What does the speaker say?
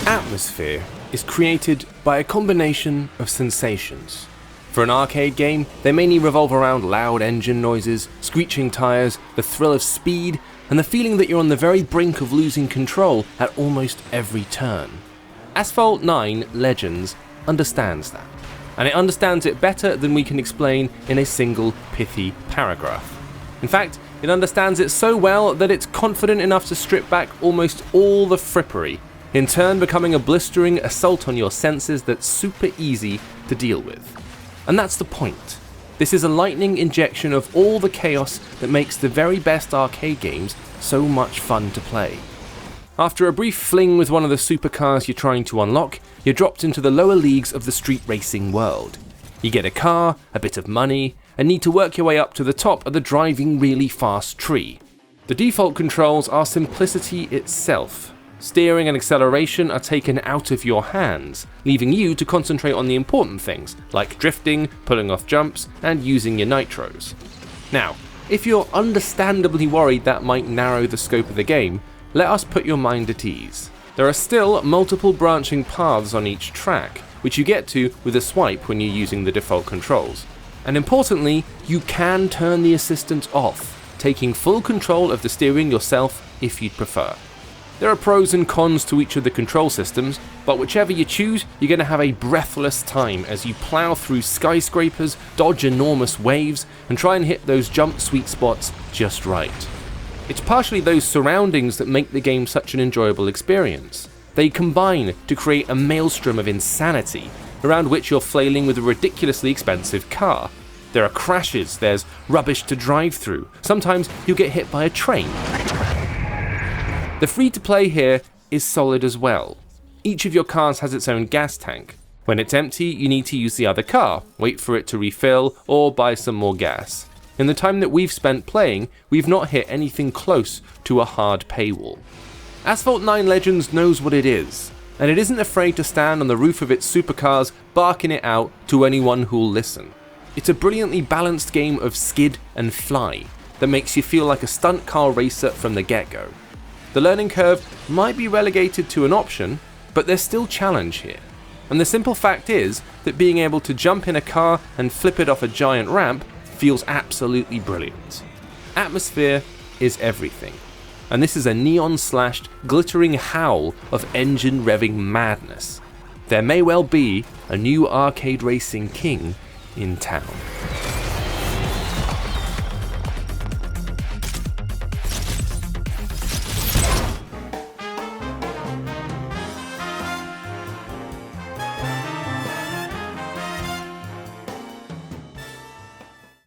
Atmosphere is created by a combination of sensations. For an arcade game, they mainly revolve around loud engine noises, screeching tires, the thrill of speed, and the feeling that you're on the very brink of losing control at almost every turn. Asphalt 9 Legends understands that, and it understands it better than we can explain in a single pithy paragraph. In fact, it understands it so well that it's confident enough to strip back almost all the frippery, in turn becoming a blistering assault on your senses that's super easy to deal with. And that's the point. This is a lightning injection of all the chaos that makes the very best arcade games so much fun to play. After a brief fling with one of the supercars you're trying to unlock, you're dropped into the lower leagues of the street racing world. You get a car, a bit of money, and need to work your way up to the top of the driving really fast tree. The default controls are simplicity itself. Steering and acceleration are taken out of your hands, leaving you to concentrate on the important things, like drifting, pulling off jumps, and using your nitros. Now, if you're understandably worried that might narrow the scope of the game, let us put your mind at ease. There are still multiple branching paths on each track, which you get to with a swipe when you're using the default controls. And importantly, you can turn the assistant off, taking full control of the steering yourself if you'd prefer. There are pros and cons to each of the control systems, but whichever you choose, you're going to have a breathless time as you plow through skyscrapers, dodge enormous waves, and try and hit those jump sweet spots just right. It's partially those surroundings that make the game such an enjoyable experience. They combine to create a maelstrom of insanity, around which you're flailing with a ridiculously expensive car. There are crashes, there's rubbish to drive through, sometimes you'll get hit by a train. The free-to-play here is solid as well. Each of your cars has its own gas tank. When it's empty, you need to use the other car, wait for it to refill, or buy some more gas. In the time that we've spent playing, we've not hit anything close to a hard paywall. Asphalt 9 Legends knows what it is, and it isn't afraid to stand on the roof of its supercars barking it out to anyone who'll listen. It's a brilliantly balanced game of skid and fly that makes you feel like a stunt car racer from the get-go. The learning curve might be relegated to an option, but there's still challenge here. And the simple fact is that being able to jump in a car and flip it off a giant ramp feels absolutely brilliant. Atmosphere is everything. And this is a neon-slashed, glittering howl of engine revving madness. There may well be a new arcade racing king in town.